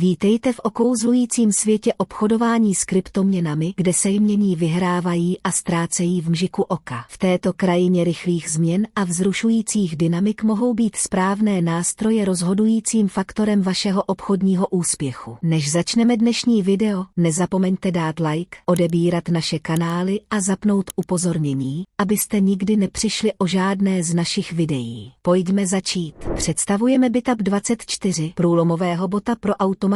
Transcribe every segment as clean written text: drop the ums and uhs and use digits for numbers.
Vítejte v okouzlujícím světě obchodování s kryptoměnami, kde se jmění vyhrávají a ztrácejí v mžiku oka. V této krajině rychlých změn a vzrušujících dynamik mohou být správné nástroje rozhodujícím faktorem vašeho obchodního úspěchu. Než začneme dnešní video, nezapomeňte dát like, odebírat naše kanály a zapnout upozornění, abyste nikdy nepřišli o žádné z našich videí. Pojďme začít. Představujeme Bitup24, průlomového bota pro automatické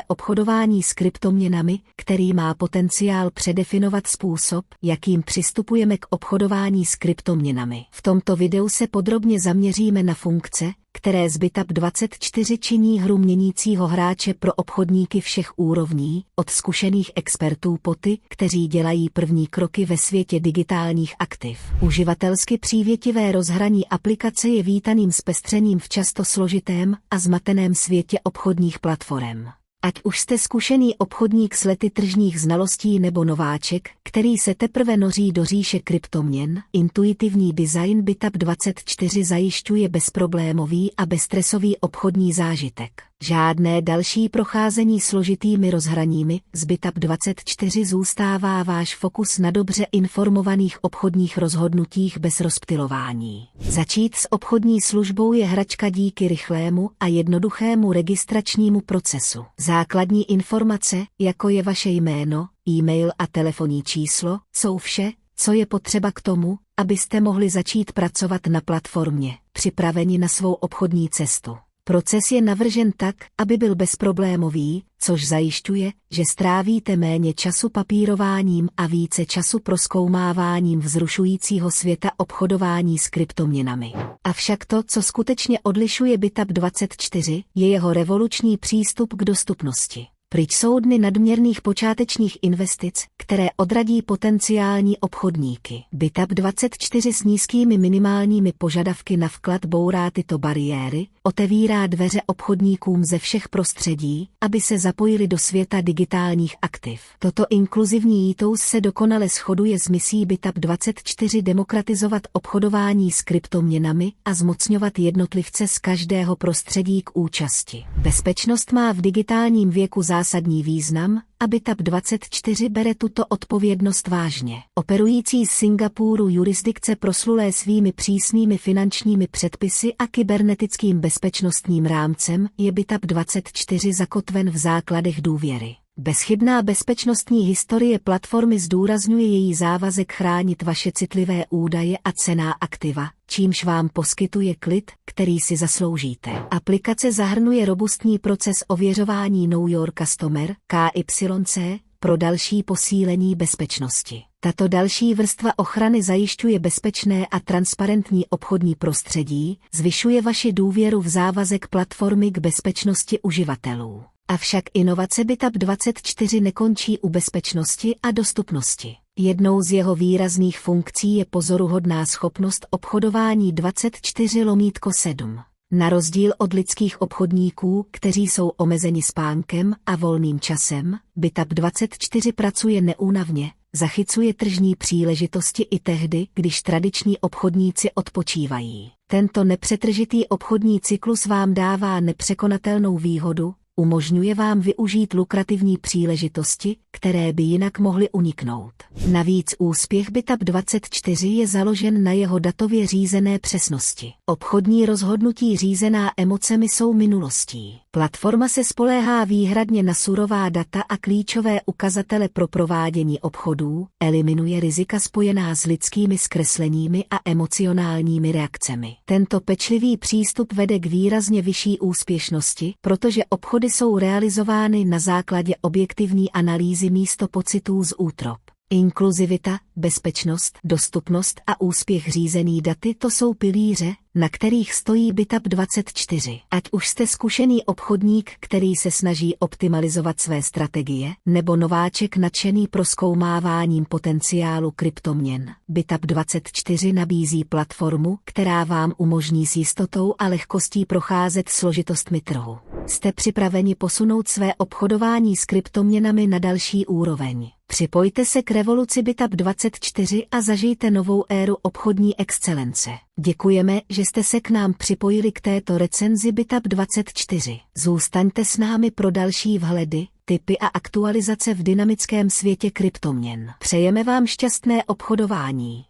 obchodování s kryptoměnami, který má potenciál předefinovat způsob, jakým přistupujeme k obchodování s kryptoměnami. V tomto videu se podrobně zaměříme na funkce, které z Bitup24 činí hru měnícího hráče pro obchodníky všech úrovní, od zkušených expertů po ty, kteří dělají první kroky ve světě digitálních aktiv. Uživatelsky přívětivé rozhraní aplikace je vítaným zpestřením v často složitém a zmateném světě obchodních platform. Ať už jste zkušený obchodník s lety tržních znalostí nebo nováček, který se teprve noří do říše kryptoměn, intuitivní design Bitup24 zajišťuje bezproblémový a bezstresový obchodní zážitek. Žádné další procházení složitými rozhraními, z Bitup24 zůstává váš fokus na dobře informovaných obchodních rozhodnutích bez rozptylování. Začít s obchodní službou je hračka díky rychlému a jednoduchému registračnímu procesu. Základní informace, jako je vaše jméno, e-mail a telefonní číslo, jsou vše, co je potřeba k tomu, abyste mohli začít pracovat na platformě, připraveni na svou obchodní cestu. Proces je navržen tak, aby byl bezproblémový, což zajišťuje, že strávíte méně času papírováním a více času prozkoumáváním vzrušujícího světa obchodování s kryptoměnami. Avšak to, co skutečně odlišuje Bitup24, je jeho revoluční přístup k dostupnosti. Pryč jsou dny nadměrných počátečních investic, které odradí potenciální obchodníky. Bitup24 s nízkými minimálními požadavky na vklad bourá tyto bariéry, otevírá dveře obchodníkům ze všech prostředí, aby se zapojili do světa digitálních aktiv. Toto inkluzivní ethos se dokonale shoduje s misí Bitup24 demokratizovat obchodování s kryptoměnami a zmocňovat jednotlivce z každého prostředí k účasti. Bezpečnost má v digitálním věku zásadní význam a Bitup24 bere tuto odpovědnost vážně. Operující z Singapuru jurisdikce proslulé svými přísnými finančními předpisy a kybernetickým bezpečnostním rámcem je Bitup24 zakotven v základech důvěry. Bezchybná bezpečnostní historie platformy zdůrazňuje její závazek chránit vaše citlivé údaje a cenná aktiva, čímž vám poskytuje klid, který si zasloužíte. Aplikace zahrnuje robustní proces ověřování Know Your Customer (KYC) pro další posílení bezpečnosti. Tato další vrstva ochrany zajišťuje bezpečné a transparentní obchodní prostředí, zvyšuje vaši důvěru v závazek platformy k bezpečnosti uživatelů. Avšak inovace Bitup24 nekončí u bezpečnosti a dostupnosti. Jednou z jeho výrazných funkcí je pozoruhodná schopnost obchodování 24/7. Na rozdíl od lidských obchodníků, kteří jsou omezeni spánkem a volným časem, Bitup24 pracuje neúnavně, zachycuje tržní příležitosti i tehdy, když tradiční obchodníci odpočívají. Tento nepřetržitý obchodní cyklus vám dává nepřekonatelnou výhodu, umožňuje vám využít lukrativní příležitosti, které by jinak mohly uniknout. Navíc úspěch Bitup24 je založen na jeho datově řízené přesnosti. Obchodní rozhodnutí řízená emocemi jsou minulostí. Platforma se spoléhá výhradně na surová data a klíčové ukazatele pro provádění obchodů, eliminuje rizika spojená s lidskými zkresleními a emocionálními reakcemi. Tento pečlivý přístup vede k výrazně vyšší úspěšnosti, protože obchody jsou realizovány na základě objektivní analýzy místo pocitů z útrop. Inkluzivita, bezpečnost, dostupnost a úspěch řízený daty, to jsou pilíře, na kterých stojí Bitup24. Ať už jste zkušený obchodník, který se snaží optimalizovat své strategie, nebo nováček nadšený prozkoumáváním potenciálu kryptoměn, Bitup24 nabízí platformu, která vám umožní s jistotou a lehkostí procházet složitostmi trhu. Jste připraveni posunout své obchodování s kryptoměnami na další úroveň? Připojte se k revoluci Bitap24 a zažijte novou éru obchodní excelence. Děkujeme, že jste se k nám připojili k této recenzi Bitap24. Zůstaňte s námi pro další vhledy, tipy a aktualizace v dynamickém světě kryptoměn. Přejeme vám šťastné obchodování.